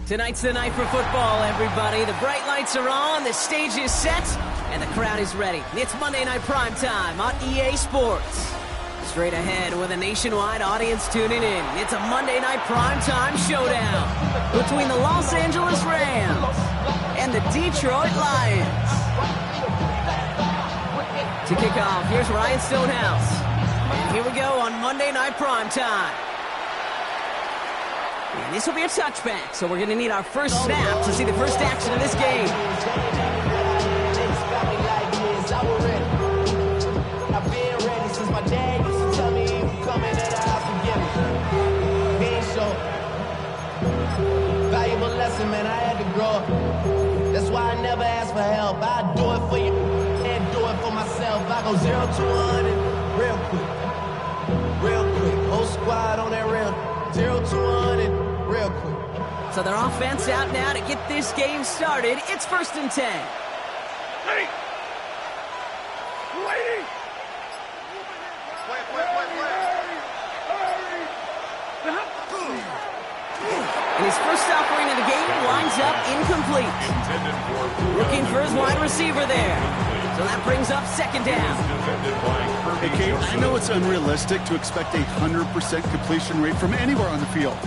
Tonight's the night for football, everybody. The bright lights are on, the stage is set, and the crowd is ready. It's Monday Night Primetime on EA Sports. Straight ahead with a nationwide audience tuning in. It's a Monday Night Primetime showdown between the Los Angeles Rams and the Detroit Lions. To kick off, here's Ryan Stonehouse. And here we go on Monday Night Primetime. And this will be a touchback, so we're going to need our first snap to see the first action of this game. I've been ready since my dad used to tell me he would come into the house and get me. He ain't so valuable lesson, man. I had to grow up. That's why I never ask for help. I do it for you and do it for myself. I go 0 to 100 real quick. Real quick. Whole squad on that real 0 to 100 real quick. So their offense out now to get this game started. It's 1st and 10. Ready. Waiting. And his first offering of the game winds up incomplete. Looking for his wide receiver there. So that brings up 2nd down. Hey, Kate, I know it's unrealistic to expect a 100% completion rate from anywhere on the field.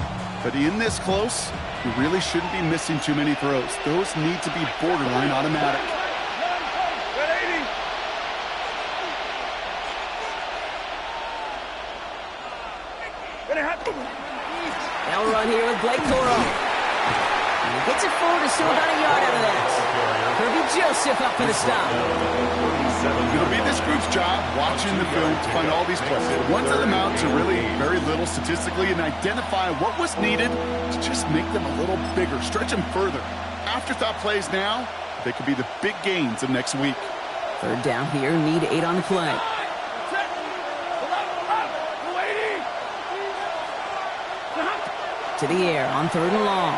But in this close, you really shouldn't be missing too many throws. Those need to be borderline automatic. They'll run here with Blake Toro. And he gets it forward to still about a yard out of that. Kirby Joseph up for the stop. It'll be this group's job watching the film to find all these plays. Ones that amount to really very little statistically and identify what was needed to just make them a little bigger, stretch them further. Afterthought plays now, they could be the big gains of next week. 3rd down here, need 8 on the play. To the air on 3rd and long.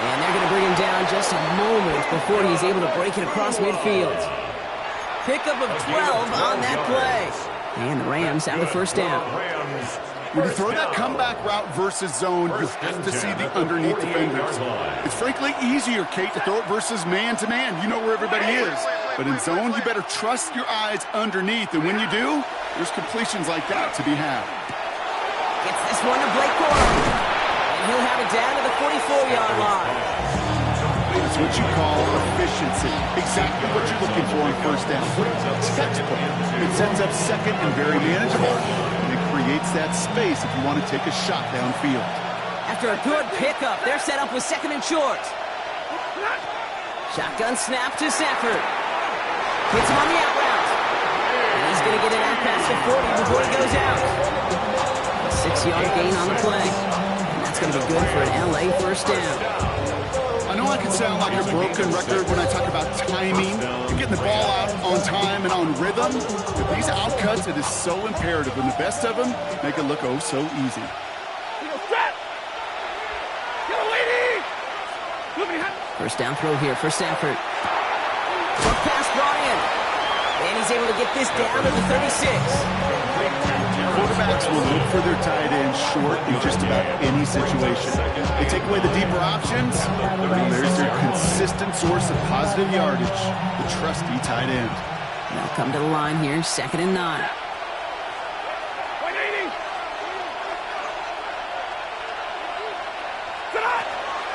And they're going to bring him down just a moment before he's able to break it across midfield. Pickup of 12 on that play. And the Rams have the 1st down. When you throw that comeback route versus zone, you have to see the underneath defenders. It's frankly easier, Kate, to throw it versus man-to-man. You know where everybody is. But in zone, you better trust your eyes underneath. And when you do, there's completions like that to be had. Gets this one to Blake Toro. And he'll have it down to the 44-yard line. It's what you call efficiency. Exactly what you're looking for on 1st down. Textbook. It sets up 2nd and very manageable. And it creates that space if you want to take a shot downfield. After a good pickup, they're set up with 2nd and short. Shotgun snap to Safford. Hits him on the out route. And he's going to get it out past the 40 before he goes out. 6-yard gain on the play. And that's going to be good for an LA 1st down. I know I can sound like a broken record when I talk about timing and getting the ball out on time and on rhythm, but these outcuts, it is so imperative, and the best of them make it look oh so easy. First down throw here for Stafford. Short pass brought in. And he's able to get this down to the 36. Quarterbacks will look for their tight end short in just about any situation. They take away the deeper options, and there's their consistent source of positive yardage, the trusty tight end. They'll come to the line here, 2nd and 9.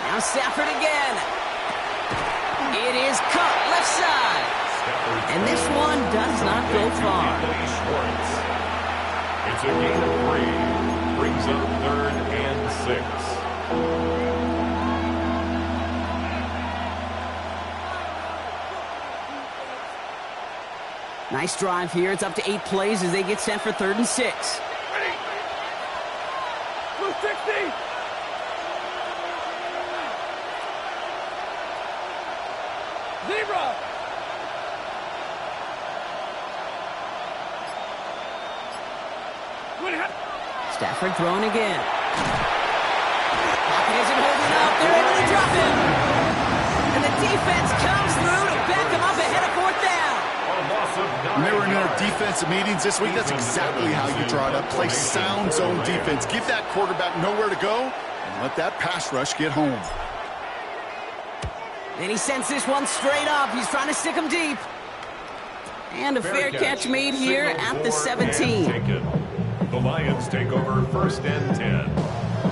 Now Stafford again. It is cut left side. And this one does not go far. It's a gain of 3. Brings up 3rd and 6. Nice drive here. It's up to 8 plays as they get set for 3rd and 6. Ready. Blue 60. Zebra. Stafford throwing again. Pocket isn't holding up. They're able to drop him. And the defense comes through to back him up ahead of 4th down. When they were in our defensive meetings this week, that's exactly how you draw it up. Play sound zone defense. Give that quarterback nowhere to go. and let that pass rush get home. And he sends this one straight up. He's trying to stick him deep. And a fair catch made here at the 17. The Lions take over 1st and 10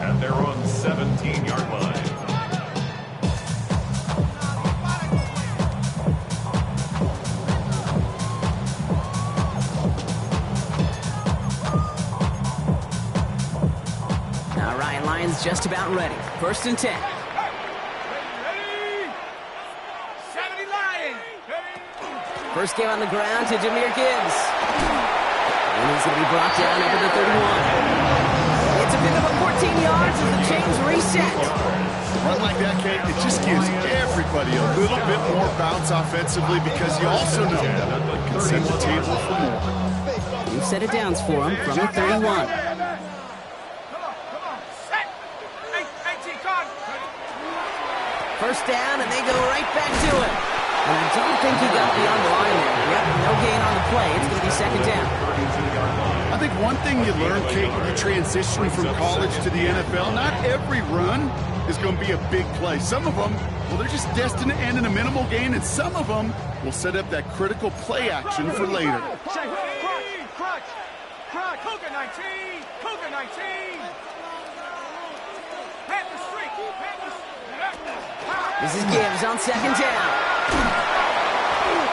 at their own 17-yard line. All right, Lions just about ready. 1st and 10. First game on the ground to Jahmyr Gibbs. And he's going to be brought down over the 31. It's a bit of a 14 yards as the chains reset. Run like that, Kate, it just gives everybody a little bit more bounce offensively because you also know you can set the table for more. New set of downs for him from the 31. First down, and they go right back to it. And I don't think he got beyond the line there. Yep, no gain on the play. It's going to be 2nd down. I think one thing you learn, Kate, when you transition from college to the NFL, not every run is going to be a big play. Some of them, well, they're just destined to end in a minimal gain, and some of them will set up that critical play action for later. Cougar 19! Cougar 19! This is Gibbs on 2nd down.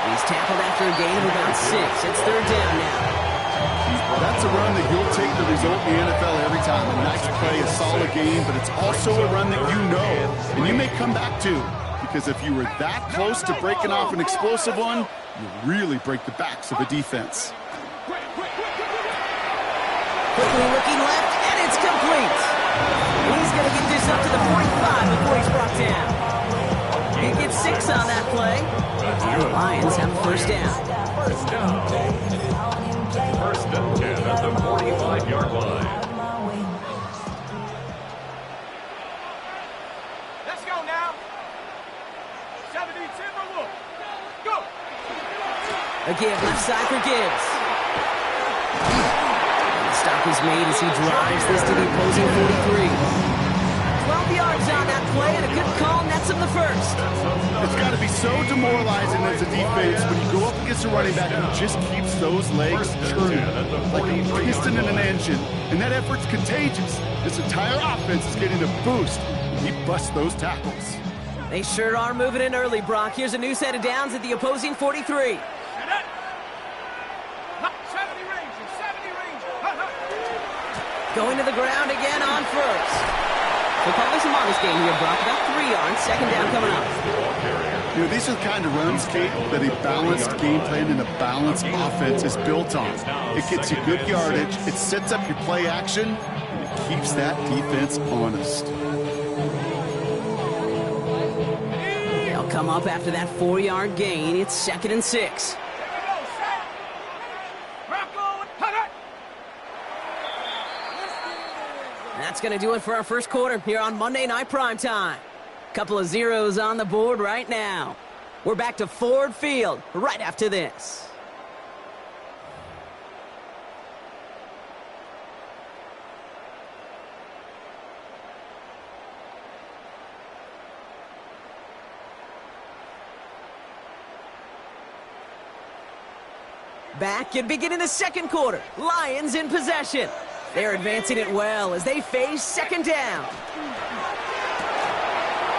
He's tackled after a gain of about 6. It's 3rd down now. That's a run that you'll take the result in the NFL every time. A nice play, a solid game, but it's also a run that you know and you may come back to. Because if you were that close to breaking off an explosive one, you really break the backs of a defense. Quickly looking left, and it's complete. He's going to get this up to the 45 before he's brought down. He gets 6 on that play. And the Lions have a 1st down. 1st and 10 at the 45-yard line. Let's go now. 70 Timberwolf. Go. Again, left side for Gibbs. The stop is made as he drives this to the opposing 43. 12 yards on that play, and a good call nets him the 1st. It's got to be so demoralizing as a defense when you go up against a running back who just keeps those legs churning like a piston in an engine. And that effort's contagious. This entire offense is getting a boost when he busts those tackles. They sure are moving in early, Brock. Here's a new set of downs at the opposing 43. 70 Rangers. Going to the ground again on 1st. We'll call this a modest game here, Brock. About 3 yards. 2nd down coming up. You know, these are the kind of runs, Kate, that a balanced game plan and a balanced offense is built on. It gets you good yardage, it sets up your play action, and it keeps that defense honest. They'll come up after that 4-yard gain. It's 2nd and 6. That's going to do it for our 1st quarter here on Monday Night Primetime. Couple of zeros on the board right now. We're back to Ford Field right after this. Back and beginning the 2nd quarter. Lions in possession. They're advancing it well as they face 2nd down.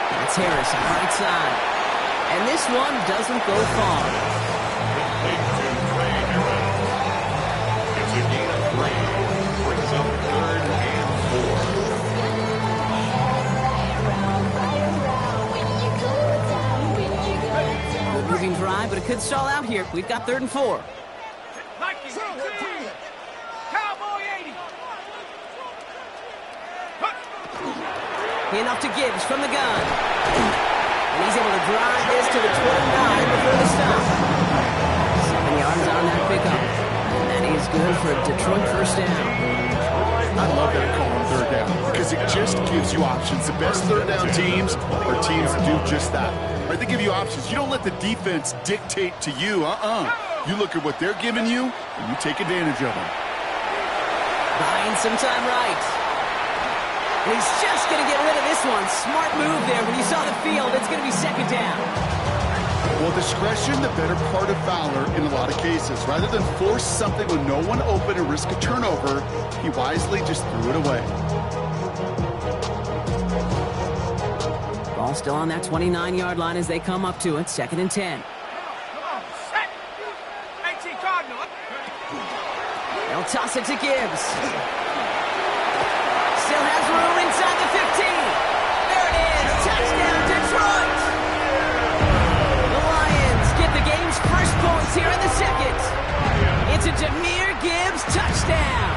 That's Harris on the right side. And this one doesn't go far. It's a gain of 3. Brings up 3rd and 4. Good moving drive, but it could stall out here. We've got 3rd and 4. Enough to Gibbs from the gun. And he's able to drive this to the 29 before the stop. 7 yards on that pickup. And that is good for a Detroit 1st down. I love that call on 3rd down because it just gives you options. The best 3rd down teams are teams that do just that. Right? They give you options. You don't let the defense dictate to you. You look at what they're giving you, and you take advantage of them. Buying some time right. And he's just going to get rid of this one. Smart move there. When you saw the field, it's going to be second down. Well, discretion, the better part of valor in a lot of cases. Rather than force something with no one open and risk a turnover, he wisely just threw it away. Ball still on that 29-yard line as they come up to it. 2nd and 10. Set. 18 Cardinal. They'll toss it to Gibbs. Still has room inside the 15. There it is. Touchdown, Detroit. The Lions get the game's first points here in the second. It's a Jahmyr Gibbs touchdown.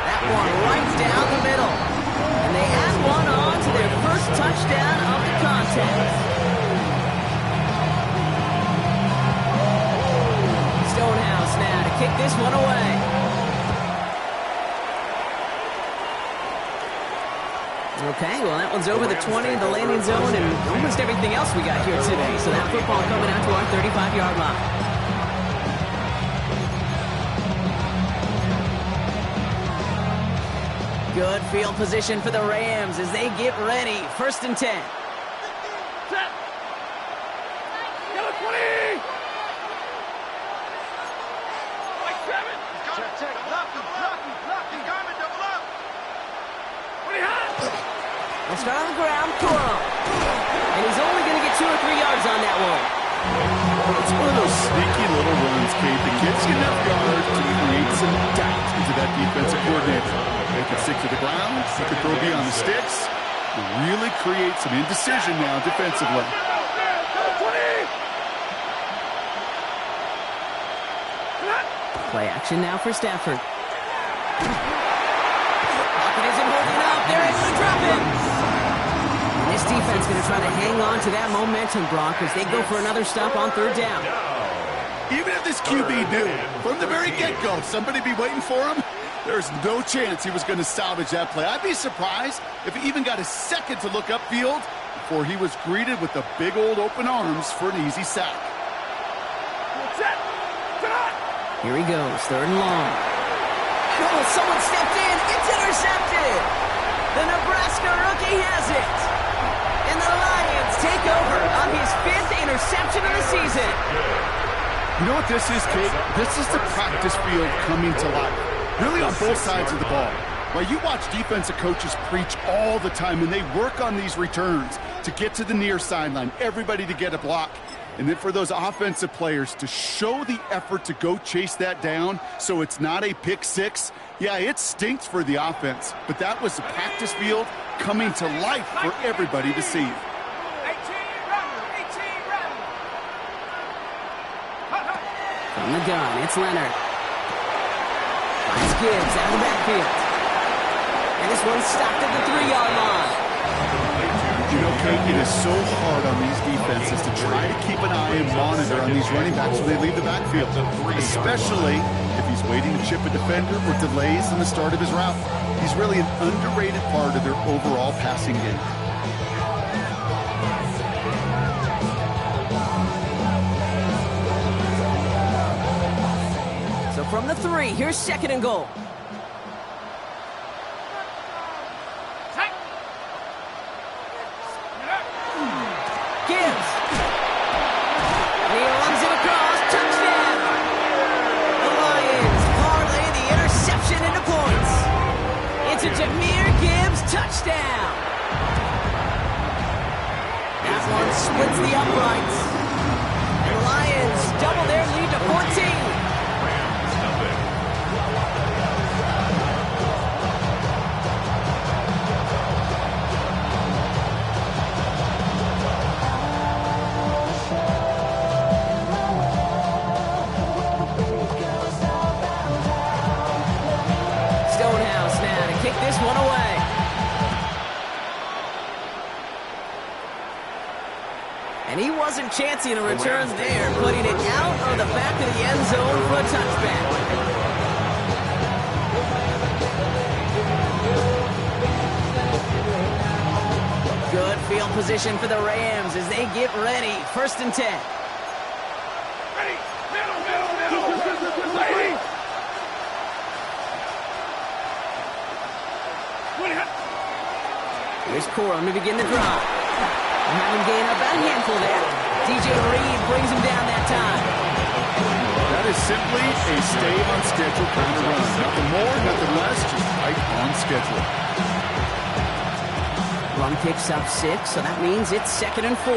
That one right down the middle. And they add one on to their first touchdown of the contest. Stonehouse now to kick this one away. Okay, well, that one's over the 20, the landing zone, and almost everything else we got here today. So that football coming out to our 35-yard line. Good field position for the Rams as they get ready. 1st and 10. Set. Yellow 20. Like 7. Check. Blocking. Garmin, double up. 20 high. They'll start on the ground, Toro. And he's only going to get 2 or 3 yards on that one. It's one of those sneaky little runs, Kate, that gets you enough yards to create some doubt into that defensive coordinator. They can stick to the ground, they can throw beyond the sticks, and really create some indecision now defensively. Play action now for Stafford. Pocket isn't holding up. They're able to drop it. And this defense going to try to hang on to that momentum, Brock, as they go for another stop on 3rd down. Even if this QB knew from the very get-go somebody be waiting for him, there's no chance he was going to salvage that play. I'd be surprised if he even got a second to look upfield before he was greeted with the big old open arms for an easy sack. Here he goes, 3rd and long. Oh, someone stepped in. It's intercepted. The Nebraska rookie has it. And the Lions take over on his 5th interception of the season. You know what this is, Kate? This is the practice field coming to life. Really on both sides of the ball. Right, you watch defensive coaches preach all the time, and they work on these returns to get to the near sideline, everybody to get a block. And then for those offensive players to show the effort to go chase that down so it's not a pick six. Yeah, it stinks for the offense, but that was the practice field coming to life for everybody to see. 18 runner. From the gun, it's Leonard. Finds Gibbs out of the backfield. And this one's stopped at the 3-yard line. You know, Kate, it is so hard on these defenses to try to keep an eye and monitor on these running backs when they leave the backfield, especially if he's waiting to chip a defender or delays in the start of his route. He's really an underrated part of their overall passing game. So from the 3, here's 2nd and goal. Gibbs. And he runs it across. Touchdown. The Lions parlay the interception into points. It's a Jahmyr Gibbs touchdown. That one splits the uprights. And the Lions double their lead to 14. This one away. And he wasn't chancing a return there, putting it out of the back of the end zone for a touchback. Good field position for the Rams as they get ready. 1st and 10. Ready. Middle. Lady. Here's Corum to begin the drive. And have him gain about a handful there. DJ Reed brings him down that time. That is simply a stay-on-schedule kind of run. Nothing more, nothing less, just right on schedule. Run picks up 6, so that means it's 2nd and 4.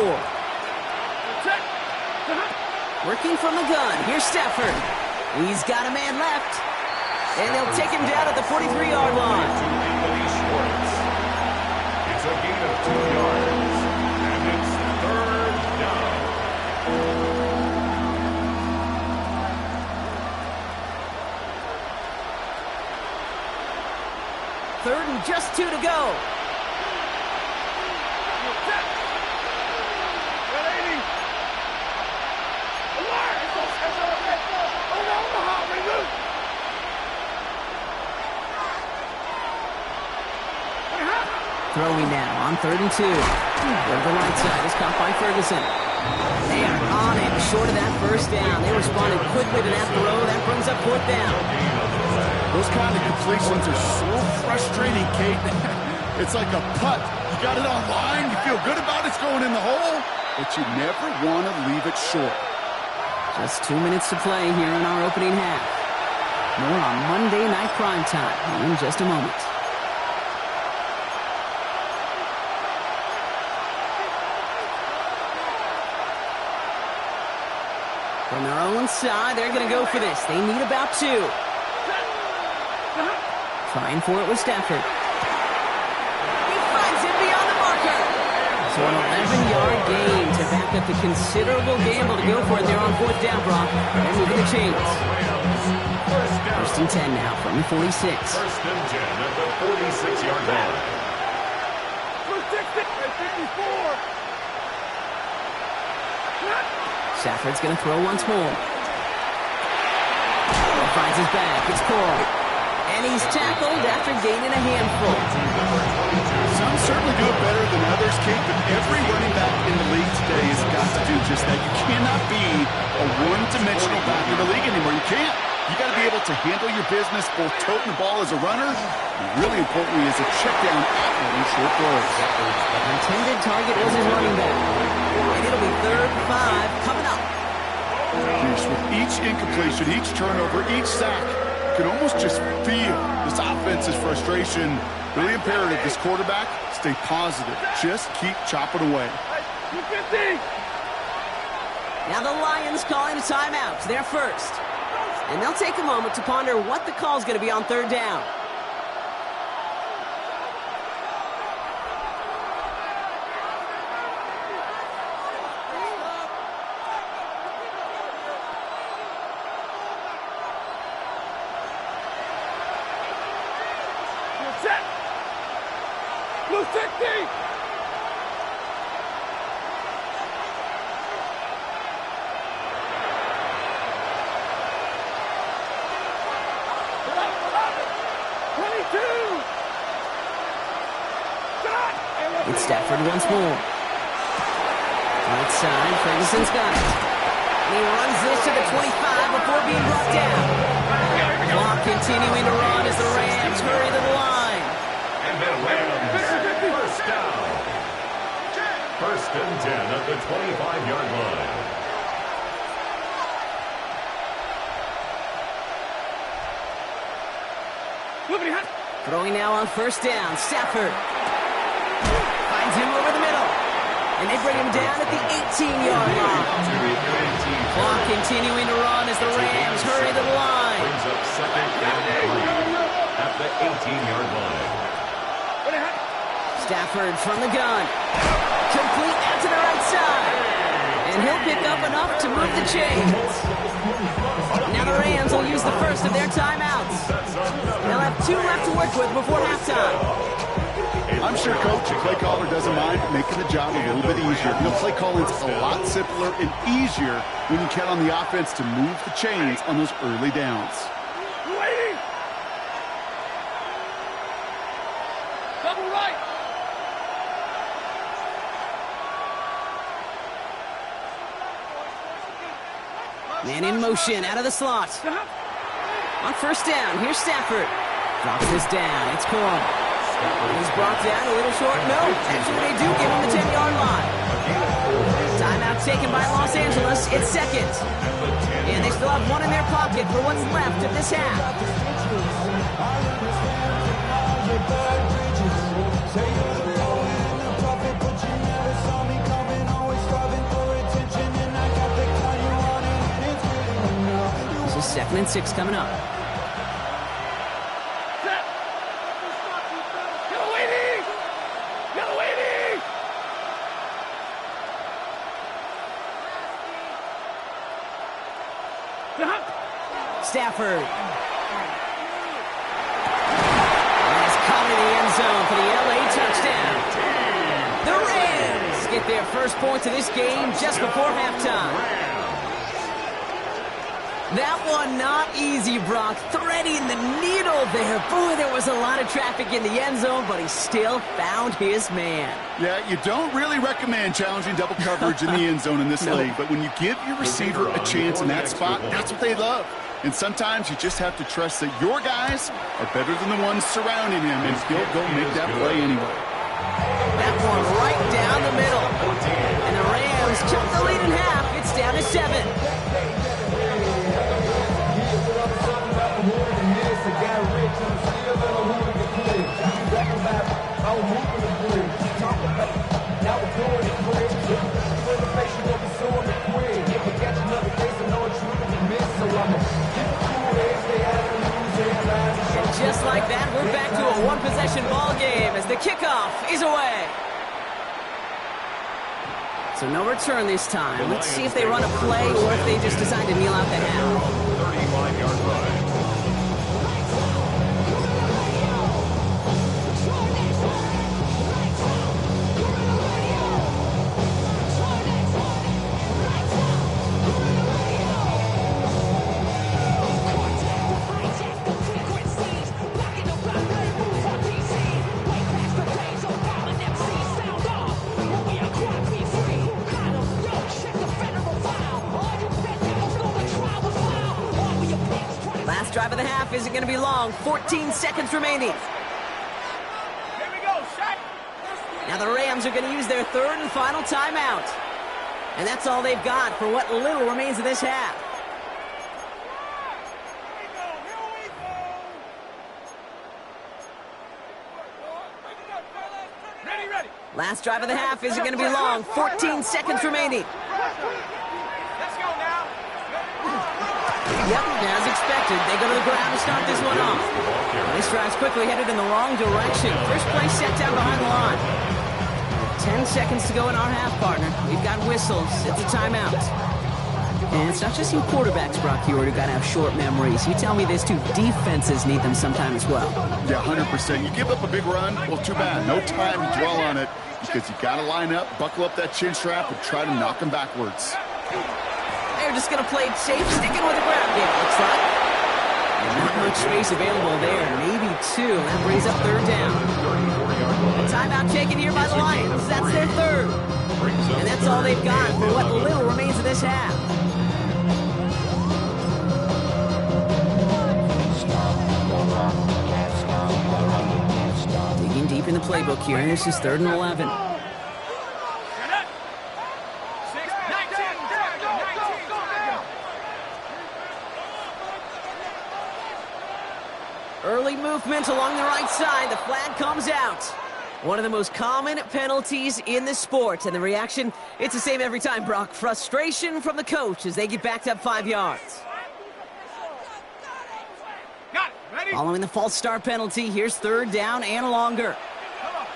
Working from the gun, here's Stafford. He's got a man left. And they'll take him down at the 43-yard line. It's a gain of 2 yards, and it's 3rd down. Third and just 2 to go. Throwing now on 3rd and 2. Go to the right side. Is caught by Ferguson. They are on it, short of that first down. They responded quickly to that throw. That brings up 4th down. Those kind of completions are so frustrating, Kate. It's like a putt. You got it on line. You feel good about it's going in the hole, but you never want to leave it short. Just 2 minutes to play here in our opening half. More on Monday Night Primetime in just a moment. From their own side, they're going to go for this. They need about 2. Trying for it with Stafford. He finds it beyond the marker. So an 11-yard gain to back up the considerable gamble to go for it there on 4th down, Brock. They're moving the chains. 1st and 10 now from the 46. 1st and 10 at the 46-yard line. 54. Stafford's going to throw once more. He finds his back. It's Corum. And he's tackled after gaining a handful. Some certainly do it better than others, Kate, but every running back in the league today has got to do just that. You cannot be a one-dimensional back in the league anymore. You can't. You got to be able to handle your business, both toting the ball as a runner, and really importantly as a check down athlete in short throws. Intended target was his running back. And it'll be 3rd and 5 coming up. Pierce, with each incompletion, each turnover, each sack, you can almost just feel this offense's frustration. Really imperative, this quarterback, stay positive. Just keep chopping away. Now the Lions calling a timeout. They're first. And they'll take a moment to ponder what the call is going to be on 3rd down. Blue 60! It's Stafford once more. Right side, Ferguson's got it. And he runs this to the 25 before being brought down. Clock continuing to run as the Rams hurry to the line. And the Rams, 1st down. 1st and 10 at the 25-yard line. Throwing now on 1st down, Stafford. Finds him over the middle. And they bring him down at the 18-yard line. Clock continuing to run as the Rams hurry to the line. Brings up 2nd and 3 at the 18-yard line. Stafford from the gun. Complete out to the right side. And he'll pick up enough to move the chains. Now the Rams will use the first of their timeouts. They'll have 2 left to work with before halftime. I'm sure Coach, the play caller, doesn't mind making the job a little bit easier. You know, play calling's a lot simpler and easier when you count on the offense to move the chains on those early downs. Waiting! Double right! Man in motion, out of the slot. On 1st down, here's Stafford. Drops this down, it's Corum. He's brought down a little short. No, actually they do give him the 10-yard line. Timeout taken by Los Angeles. It's second. And they still have one in their pocket for what's left of this half. This is 2nd and 6 coming up. Stafford. And he's caught in the end zone for the LA touchdown. The Rams get their first points of this game just before halftime. That one not easy, Brock. Threading the needle there. Boy, there was a lot of traffic in the end zone, but he still found his man. Yeah, you don't really recommend challenging double coverage in the end zone in this league, but when you give your receiver a chance in that spot, that's what they love. And sometimes you just have to trust that your guys are better than the ones surrounding him, and he'll go make that play anyway. That one right down the middle. And the Rams took the lead in half. It's down to 7. And just like that, we're back to a one-possession ball game as the kickoff is away. So no return this time. Let's see if they run a play or if they just decide to kneel out the half. 35-yard line. Last drive of the half isn't going to be long. 14 seconds remaining. Here we go, Shaq. Now the Rams are going to use their third and final timeout. And that's all they've got for what little remains of this half. Ready. Last drive of the half isn't going to be long. 14 seconds remaining. Let's go now. Yep, as expected, they go to the ground to start this one off. This drive's quickly headed in the wrong direction. First play set down behind the line. 10 seconds to go in our half, partner. We've got whistles. It's a timeout. And it's not just you quarterbacks, Brock Hewitt, who got to have short memories. You tell me this too, defenses need them sometime as well. Yeah, 100%. You give up a big run, well, too bad. No time to dwell on it because you got to line up, buckle up that chin strap, and try to knock them backwards. They're just going to play it safe, sticking with the ground game, looks like. Not much space available there. Maybe 2. That brings up third down. A timeout taken here by the Lions. That's their third. And that's all they've got for what little remains of this half. Digging deep in the playbook here. This is 3rd and 11. Early movement along the right side. The flag comes out. One of the most common penalties in the sport. And the reaction, it's the same every time, Brock. Frustration from the coach as they get backed up 5 yards. Got it. Ready? Following the false start penalty, here's 3rd down and longer. Come on.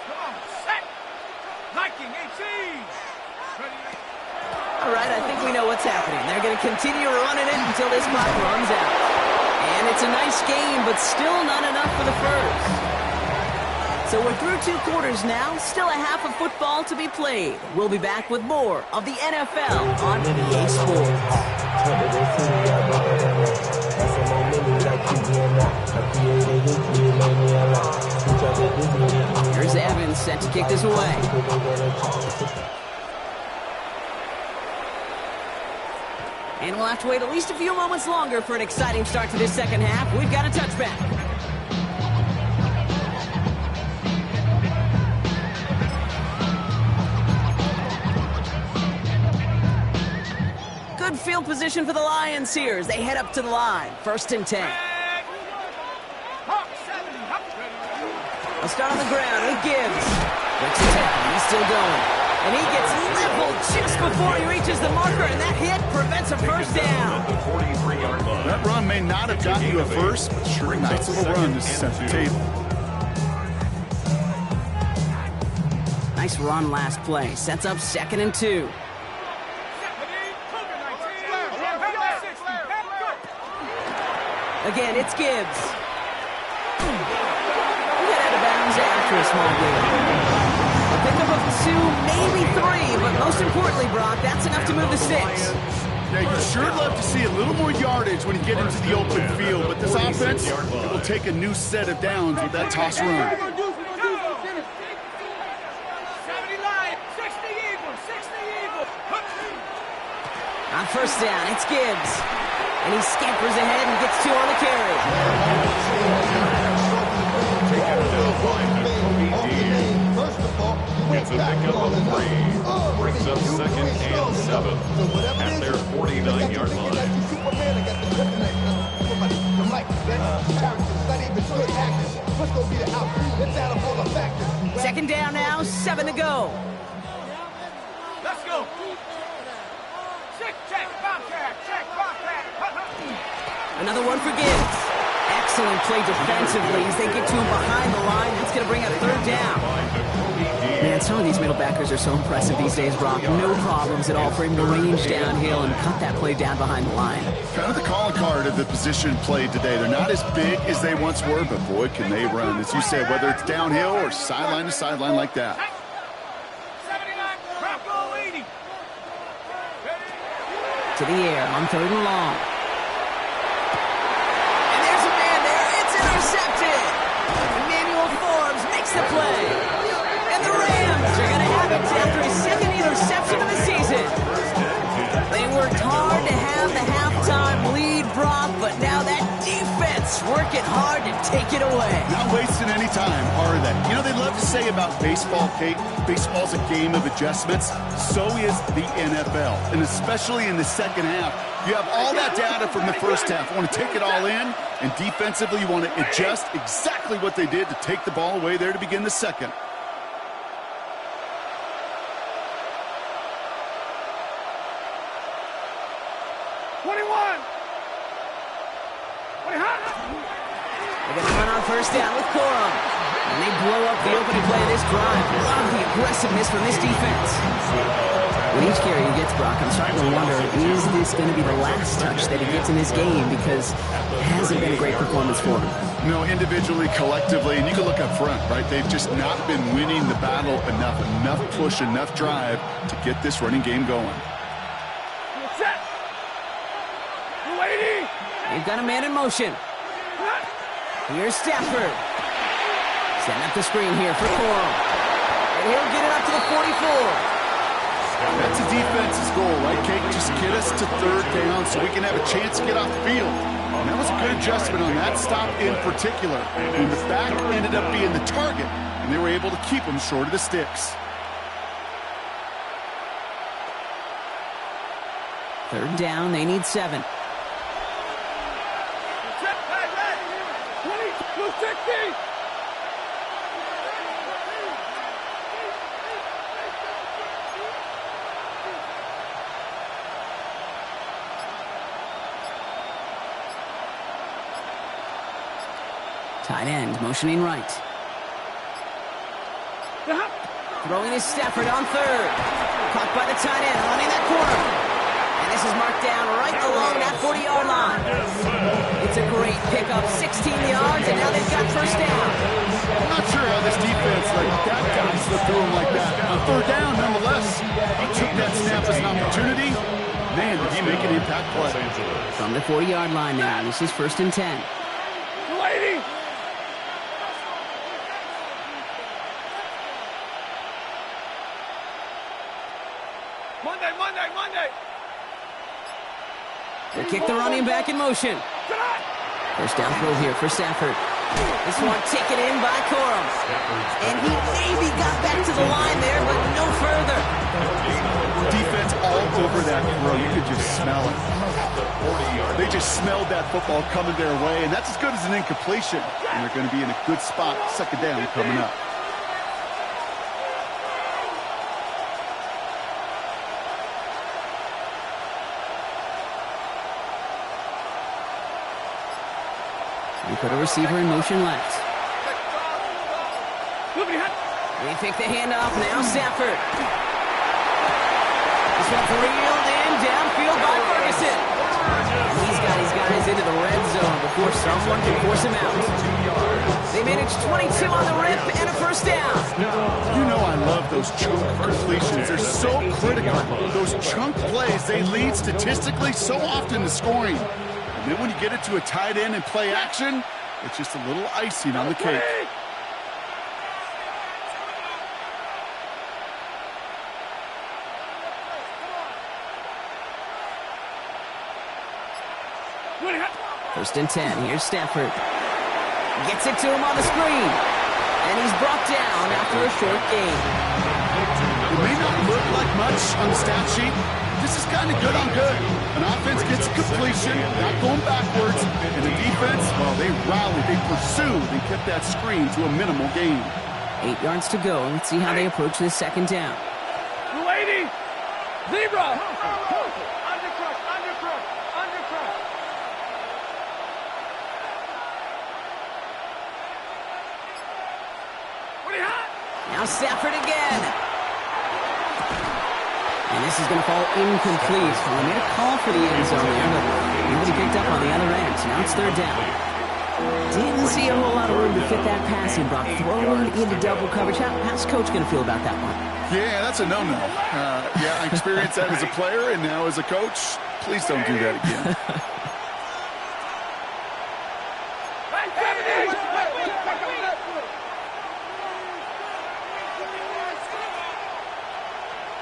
Set. Hiking 18. Ready. All right, I think we know what's happening. They're going to continue running it until this clock runs out. And it's a nice game, but still not enough for the first. So we're through 2 quarters now. Still a half of football to be played. We'll be back with more of the NFL on EA Sports. Here's Evans set to kick this away. And we'll have to wait at least a few moments longer for an exciting start to this second half. We've got a touchback. good field position for the Lions here as they head up to the line. 1st and 10. They'll start on the ground with Gibbs. Breaks a tackle. He's still going. And he gets leveled just before he reaches the marker, and that hit prevents a first down. That run may not have gotten you a first, but sure, nice little run to set the table. Nice run last play. Sets up 2nd and 2. Again, it's Gibbs. He got out of bounds after a small gain. A pickup of 2, maybe 3, but most importantly, Brock, that's enough to move the sticks. Yeah, you'd sure love to see a little more yardage when you get into the open field, but this offense will take a new set of downs with that toss run. On 1st down, it's Gibbs. And he scampers ahead and gets 2 on the carry. It's a pickup of 3. Brings up 2nd and 7 at their 49-yard line. 2nd down now, 7 to go. Let's go. Check, Bobcat, check, Bobcat. Another one for Gibbs. Excellent play defensively as they get to him behind the line. That's going to bring up 3rd down. Man, some of these middle backers are so impressive these days, Brock. No problems at all for him to range downhill and cut that play down behind the line. Kind of the calling card of the position played today. They're not as big as they once were, but boy, can they run. As you said, whether it's downhill or sideline to sideline like that. 79, Bronco 80. To the air on 3rd and long. And there's a man there. It's intercepted. Emmanuel Forbes makes the play. And the Rams are going to have it after his 2nd interception of the season. They worked hard to have the halftime lead, Brock, but now that defense working hard to take it away. Not wasting any time, are they? You know, they love to say about baseball, Kate, baseball's a game of adjustments. So is the NFL, and especially in the 2nd half. You have all that data from the 1st half. You want to take it all in, and defensively you want to adjust exactly what they did to take the ball away there to begin the 2nd. They're going to run on 1st down with Corum. And they blow up the opening play of this drive. Love the aggressiveness from this defense. With each carry he gets, Brock, I'm starting to wonder, is this going to be the last touch that he gets in this game? Because it hasn't been a great performance for him. No, individually, collectively, and you can look up front, right? They've just not been winning the battle enough push, enough drive to get this running game going. They've got a man in motion. Here's Stafford. Setting up the screen here for Corum. And he'll get it up to the 44. That's a defense's goal, right, Kate? Just get us to 3rd down so we can have a chance to get off the field. And that was a good adjustment on that stop in particular. And the back ended up being the target, and they were able to keep him short of the sticks. 3rd down, they need 7. Tight end, motioning right. Throwing is Stafford on 3rd. Caught by the tight end, running that corner. And this is marked down right along that 40-yard line. It's a great pickup, 16 yards, and now they've got 1st down. I'm not sure how this defense let that guy slip through him like that. On 3rd down, nonetheless, he took that snap as an opportunity. Man, did he make an impact play. From the 40-yard line now, this is 1st and 10. Monday. They kick the running back in motion. 1st down throw here for Stafford. This one taken in by Corum. And he maybe got back to the line there, but no further. Defense all over that throw. You could just smell it. They just smelled that football coming their way, and that's as good as an incompletion. And they're going to be in a good spot, second down coming up. We put a receiver in motion left. They pick the handoff now, Stafford. This one's reeled in downfield by Ferguson. And he's got his guys into the red zone before someone can force him out. They managed 22 on the rip and a first down. You know I love those chunk completions. They're so critical. Those chunk plays, they lead statistically so often to scoring. And then when you get it to a tight end and play action, it's just a little icing on the cake. First and 10. Here's Stafford. Gets it to him on the screen. And he's brought down after a short gain. It may not look like much on the stat sheet. This is kind of good on good. An offense gets completion, not going backwards. And the defense, well, they rallied, they pursued, and kept that screen to a minimal gain. 8 yards to go. Let's see how they approach this second down. 280. Zebra. Undercrush, undercrush, undercrush. Now Stafford again. And this is going to fall incomplete. Well, they made a call for the end zone there, but nobody picked up on the other end. So now it's third down. Didn't see a whole lot of room to fit that passing block. Throwing into double coverage. How's Coach going to feel about that one? Yeah, that's a no-no. Yeah, I experienced that as a player and now as a coach. Please don't do that again.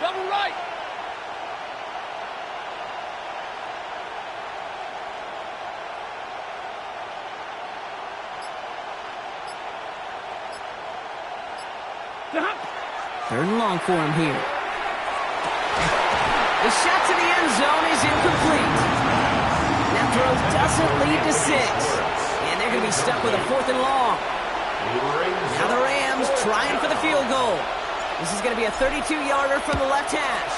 Double right. Third and long for him here. The shot to the end zone is incomplete. That throw doesn't lead to 6. And they're going to be stuck with a 4th and long. Now the Rams trying for the field goal. This is going to be a 32-yarder from the left hash.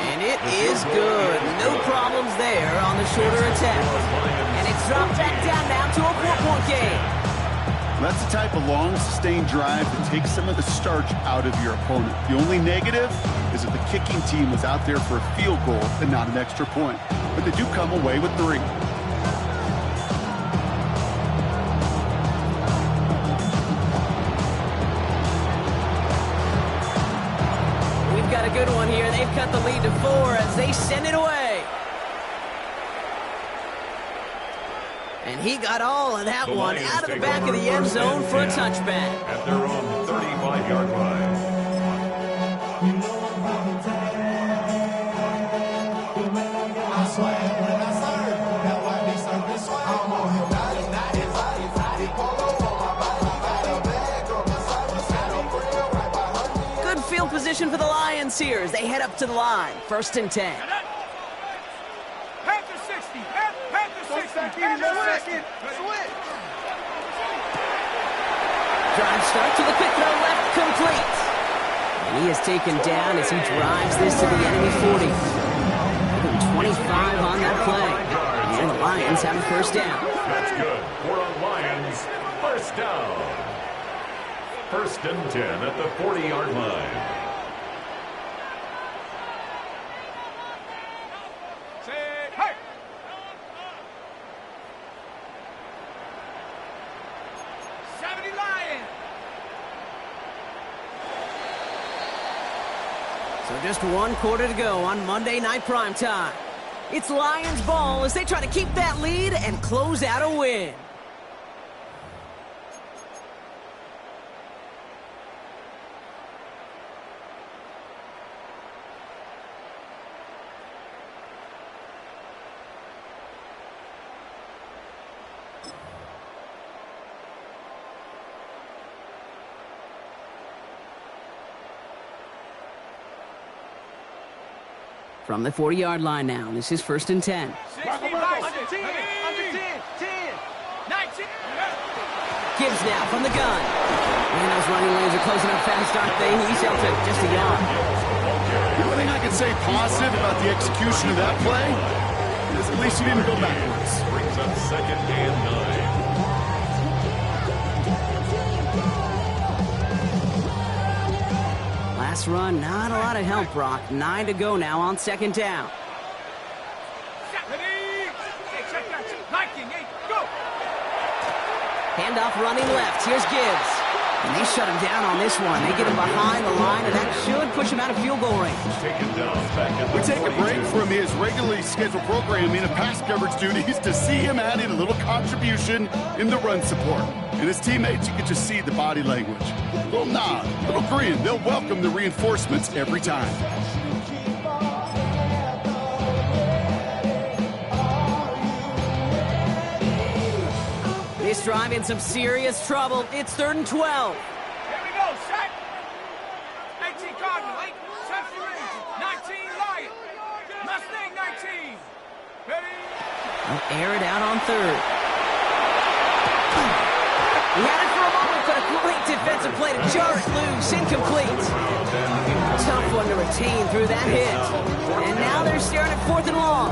And it is good. No problems there on the shorter attempt. And it's dropped back down now to a 4-point game. That's the type of long, sustained drive that takes some of the starch out of your opponent. The only negative is that the kicking team was out there for a field goal and not an extra point. But they do come away with 3. We've got a good one here. They've cut the lead to 4 as they send it away. And he got all of that one out of the back of the end zone for a touchback. At their own 35-yard line. Good field position for the Lions here as they head up to the line. First and 10. Panther 60. Panther 60. Panther 60. Drive start to the quick throw left, complete. And he is taken down as he drives this to the enemy 40. 25 on that play. And the Lions have a first down. That's good for a Lions first down. First and 10 at the 40-yard line. So just 1 quarter to go on Monday Night Primetime. It's Lions ball as they try to keep that lead and close out a win. From the 40-yard line now. This is 1st and 10. 60, under 10, 10, 19. Gibbs now from the gun. And those running lanes are closing up fast, aren't they? He's held to just a yard. The only thing I can say positive about the execution of that play is at least he didn't go backwards. Brings up 2nd and 9. Last run, not a lot of help, Brock. 9 to go now on 2nd down. Ready? Check that. 19, 8, go. Handoff running left. Here's Gibbs. And they shut him down on this one. They get him behind the line, and that should push him out of field goal range. Taken down back at the We take a break from his regularly scheduled programming of pass coverage duties to see him add in a little contribution in the run support. And his teammates, you can just see the body language. Little nod, little grin. They'll welcome the reinforcements every time. This drive in some serious trouble. It's 3rd and 12. Here we go, set. 18 Cardinal, 8, Chelsea Rangers, 19 Lion, Mustang 19. Ready? They'll air it out on 3rd. He had it for a moment, but a great defensive play to jar it loose. Incomplete. Tough one to retain through that hit. And now they're staring at 4th and long.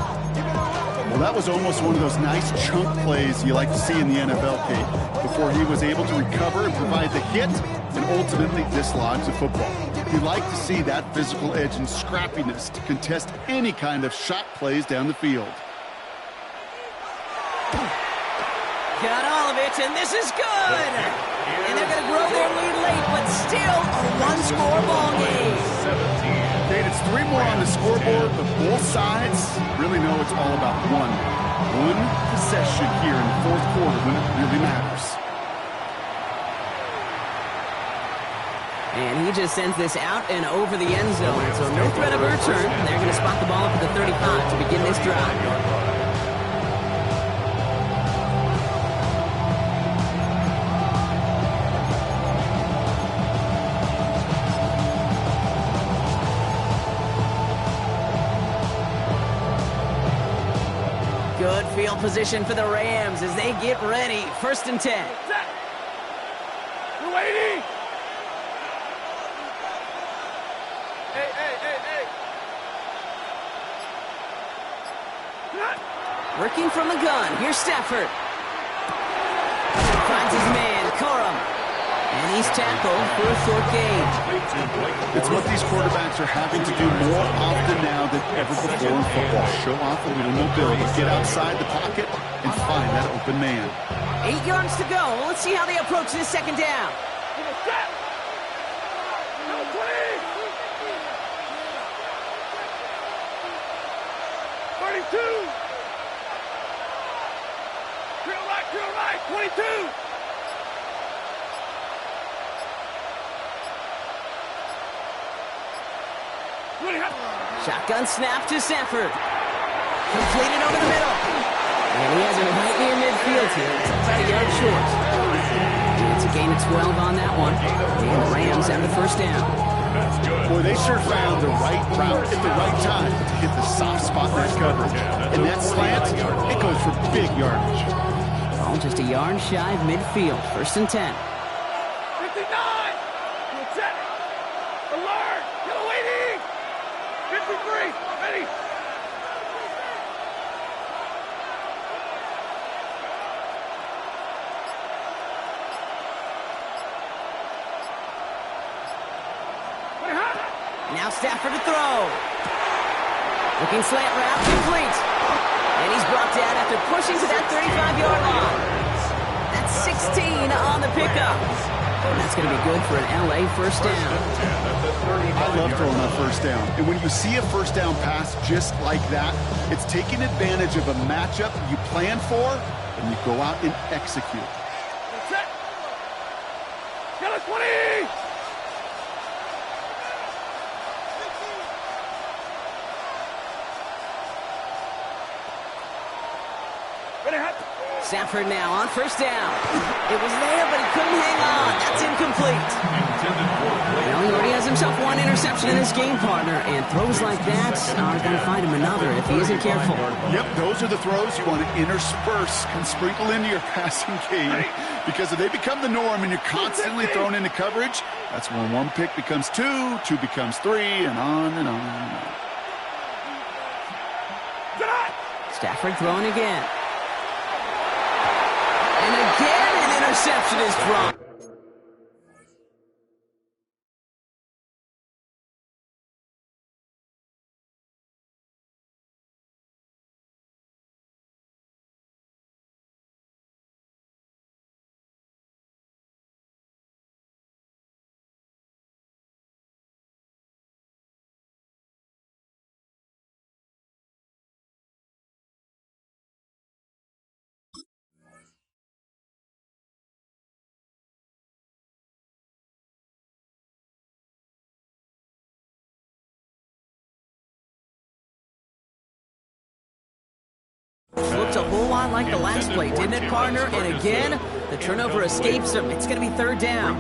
Well, that was almost one of those nice chunk plays you like to see in the NFL, Kate, before he was able to recover and provide the hit and ultimately dislodge the football. You like to see that physical edge and scrappiness to contest any kind of shot plays down the field. Got all of it, and this is good! And they're going to grow their lead late, but still a one-score ball game. 17. Kate, it's 3 more on the scoreboard, but both sides really know it's all about one possession here in the 4th quarter when it really matters. And he just sends this out and over the end zone. So no threat of a return. They're going to spot the ball up at the 35 to begin this drive. Good field position for the Rams as they get ready. 1st and 10. Set. We're waiting. Hey. Working from the gun. Here's Stafford. Finds his man, Corum. And he's tackled for a short gain. It's what these quarterbacks are having to do more often now than ever before in football. Show off a little mobility, get outside the pocket, and find that open man. 8 yards to go. Let's see how they approach this 2nd down. Set. Number 20. 32. Drill right, 22. Shotgun snap to Stafford. Completed over the middle. And he has it right near midfield here. It's about a yard short. It's a gain of 12 on that one. And the Rams have the 1st down. Boy, they sure found the right route at the right time to hit the soft spot in that coverage. And that slant, it goes for big yardage. All just a yard shy of midfield. 1st and 10. 59. Set. Alert. Yellow waiting. 53. Ready. Now Stafford to throw. Looking slant route, complete. And he's brought down after pushing to that 35-yard line. That's 16 on the pickup. And that's going to be good for an LA 1st down. I love throwing on 1st down. And when you see a 1st down pass just like that, it's taking advantage of a matchup you plan for, and you go out and execute. Set. Yellow 20. Stafford now on 1st down. It was there, but he couldn't hang on. That's incomplete. Well, he already has a himself one interception in this game, partner, and throws like that are going to find him another if he isn't careful. Yep, those are the throws you want to intersperse and sprinkle into your passing game, because if they become the norm and you're constantly thrown into coverage, that's when one pick becomes two, two becomes three, and on and on and on. Stafford throwing again. And again, an interception is dropped. Looked a whole lot like the last play, didn't it, partner? And again, the turnover escapes him. It's going to be third down.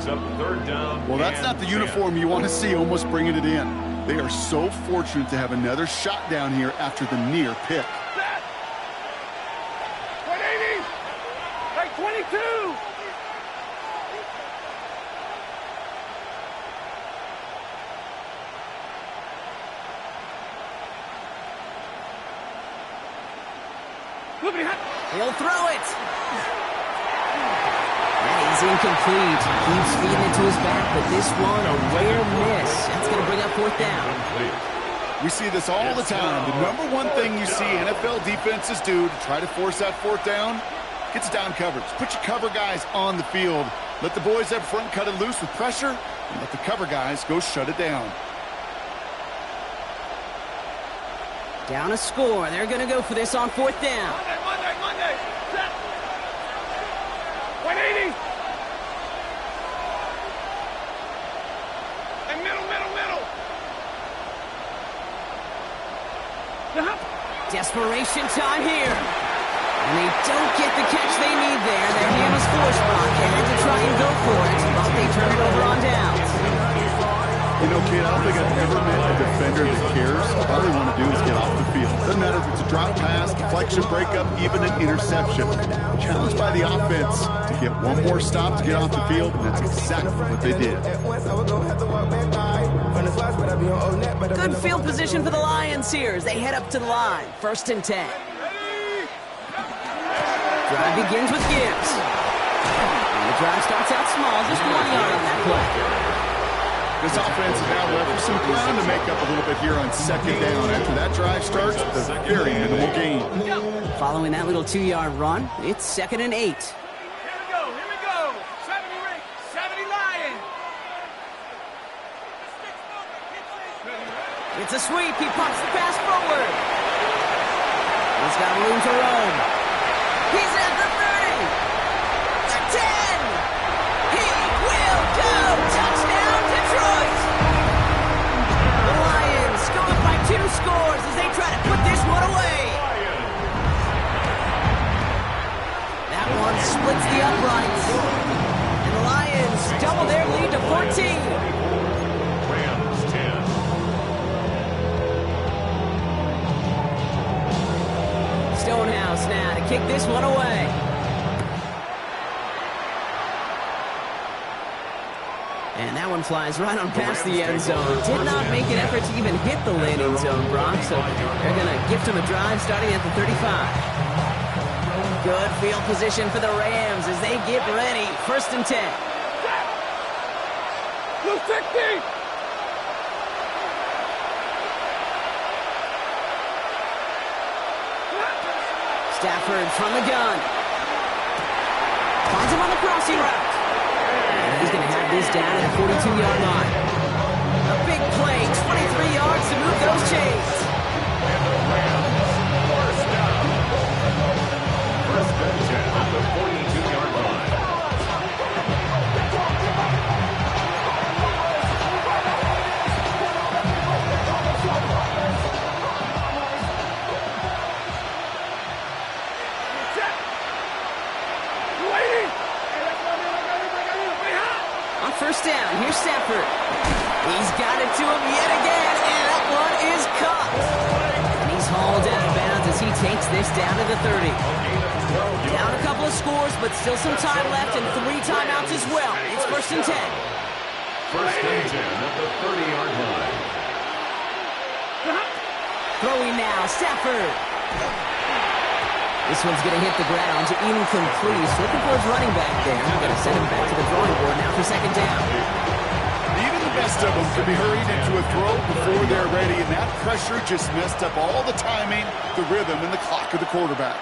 Well, that's not the uniform you want to see almost bringing it in. They are so fortunate to have another shot down here after the near pick. 180! Like 22! He'll throw it. And he's incomplete. Keeps feeding it to his back, but this one, a rare miss. That's going to bring up fourth down. We see this all the time. The number one thing you see NFL defenses do to try to force that fourth down, gets down coverage. Put your cover guys on the field. Let the boys up front cut it loose with pressure, and let the cover guys go shut it down. Down a score. They're going to go for this on fourth down. Monday. Set. 180. And middle. Desperation time here. And they don't get the catch they need there. Their hand was forced, Brock. They had to try and go for it, but they turn it over on downs. You know, kid, I don't think I've ever met a defender that cares. All they want to do is get off the field. Doesn't matter if it's a drop pass, deflection, breakup, even an interception. Challenged by the offense to get one more stop to get off the field, and that's exactly what they did. Good field position for the Lions here as they head up to the line. 1st and 10. Drive begins with Gibbs. And the drive starts out small, just 1 yard on that play. This offense is now left with some ground to make up a little bit here on 2nd down. After that drive starts, a very minimal gain. Following that little 2-yard run, it's 2nd and 8. Here we go. 70 Lions. It's a sweep. He pops the pass forward. He's got room to roam. He's at the 30. The 10. He will go. Touchdown, Detroit. The Lions go up by 2 scores as they try to put this one away. That one splits the uprights. And the Lions double their lead to 14. Stonehouse now to kick this one away. And that one flies right on past the end zone. Did not make an effort to even hit the landing zone, Brock, so they're going to gift him a drive starting at the 35. Good field position for the Rams as they get ready. 1st and 10. Blue 60. Stafford from the gun. Finds him on the crossing route. And he's going to have this down at a 42-yard line. A big play, 23 yards to move those chains. First and 10 at the 42-yard line. On on first down. Here's Stafford. He's got it to him yet again, and that one is caught. And he's hauled out of bounds as he takes this down to the 30. Down a couple of scores, but still some time left and 3 timeouts as well. It's first and 10. First and 10 at the 30-yard line. Throwing now, Stafford. This one's going to hit the ground, incomplete. He's looking for his running back there. Going to send him back to the drawing board now for second down. Even the best of them can be hurried into a throw before they're ready, and that pressure just messed up all the timing, the rhythm, and the clock of the quarterback.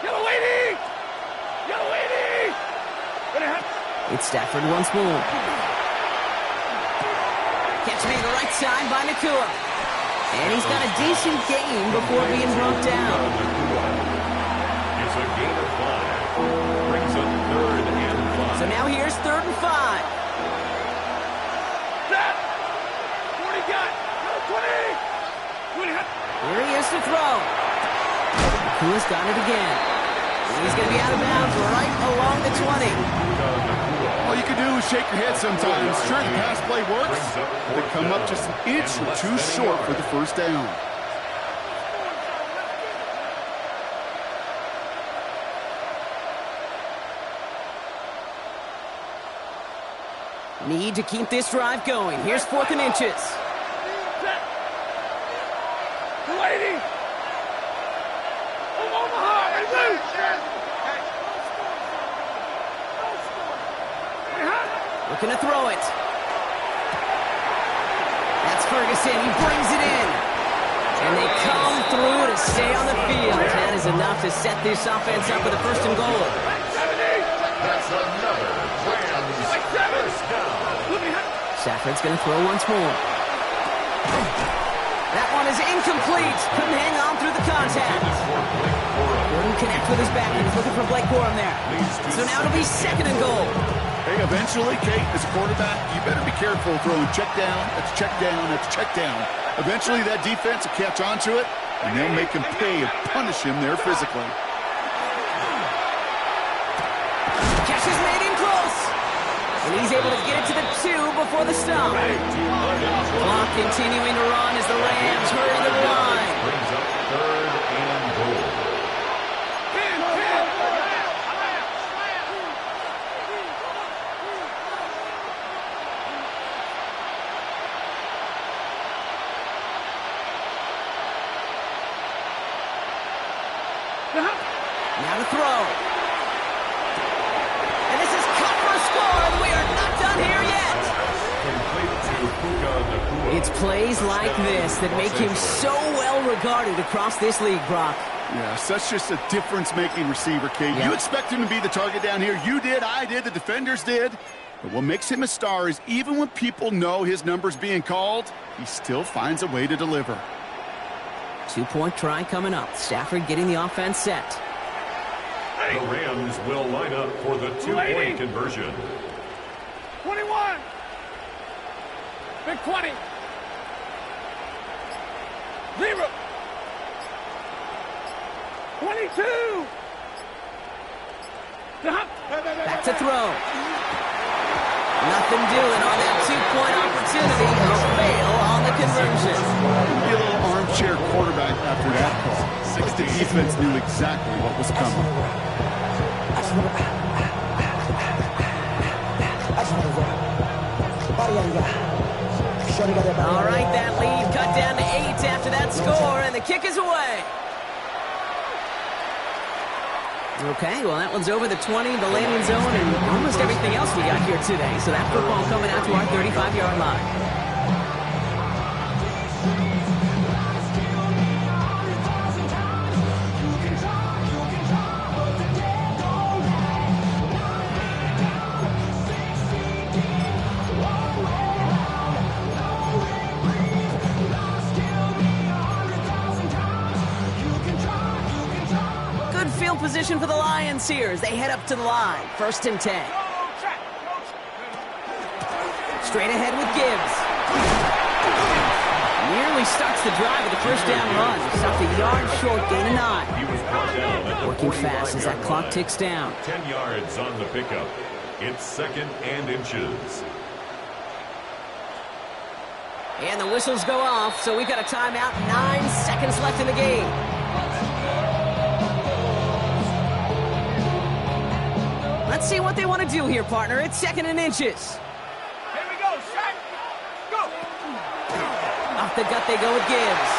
Yellow lady! Yellow lady! It's Stafford once more. Catch made the right side by Nakua. And he's got a decent gain before being brought down. It's a gain of 5. Brings up 3rd and 5. So now here's 3rd and 5. Set! 40 got! 20! 20! Here he is to throw. Nakua's got it again. He's going to be out of bounds right along the 20. All you can do is shake your head sometimes. Sure, the pass play works, but they come up just an inch or 2 short for the first down. Need to keep this drive going. Here's 4th and inches. Set! Lady! Omaha! And loose! Looking to throw it. That's Ferguson. He brings it in. And they come through to stay on the field. That is enough to set this offense up with a 1st and goal. That's another Rams first down. Stafford's going to throw once more. That one is incomplete. Couldn't hang on through the contact. Wouldn't connect with his back. He's looking for Blake Corum there. So now it'll be 2nd and goal. Hey, eventually, Kate, as a quarterback, you better be careful throwing check down, that's check down, that's check down. Eventually, that defense will catch on to it, and they'll make him pay and punish him there physically. Catch is made in close. And he's able to get it to the 2 before the stop. Clock continuing to run as the Rams hurry the line. Brings up 3rd and goal. Now to throw. And this is cut for a score, and we are not done here yet. It's plays like this that make him so well regarded across this league, Brock. Yeah, such just a difference-making receiver, Kate. Yep. You expect him to be the target down here. You did, I did, the defenders did. But what makes him a star is even when people know his number's being called, he still finds a way to deliver. 2-point try coming up. Stafford getting the offense set. The Rams will line up for the 2-point conversion. 21! Big 20! 0! 22! Back to throw. Nothing doing on that 2-point opportunity. A fail on the conversion. Be a little armchair quarterback after that call. But the defense knew exactly what was coming. All right, that lead cut down to 8 after that score, and the kick is away. Okay, well, that one's over the 20, the landing zone, and almost everything else we got here today. So that football coming out to our 35-yard line. Position for the Lions here as they head up to the line. 1st and 10. Straight ahead with Gibbs. Nearly usually starts the drive with a first down run. Stopped a yard short, gain of 9. He was brought down at the Working fast as that clock ticks down. 10 yards on the pickup. It's 2nd and inches. And the whistles go off, so we've got a timeout. 9 seconds left in the game. Let's see what they want to do here, partner. It's 2nd and inches. Here we go, Shaq. Go. Off the gut they go with Gibbs.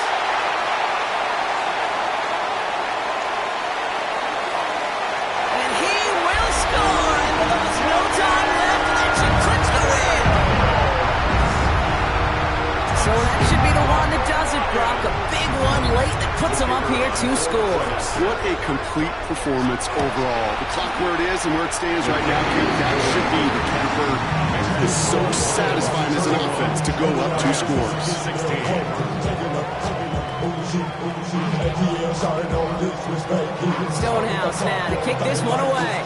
And he will score. And with almost no time left, that should clinch the win. So that should be the one that does it, Brock. A big one late that puts them up here 2 scores. What a complete performance overall. The clock where it is and where it stands right now, Kate, that should be the Kemper. It's so satisfying as an offense to go up 2 scores. Stonehouse now to kick this one away.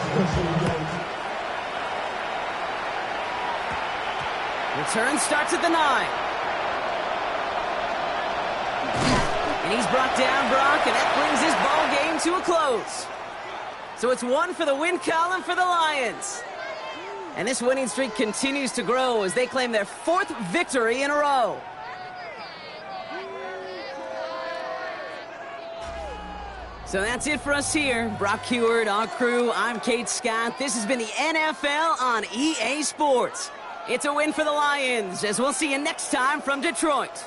Return starts at the 9. And he's brought down, Brock, and that brings his ball game to a close. So it's 1 for the win column for the Lions. And this winning streak continues to grow as they claim their 4th victory in a row. So that's it for us here. Brock Heward, our crew, I'm Kate Scott. This has been the NFL on EA Sports. It's a win for the Lions, as we'll see you next time from Detroit.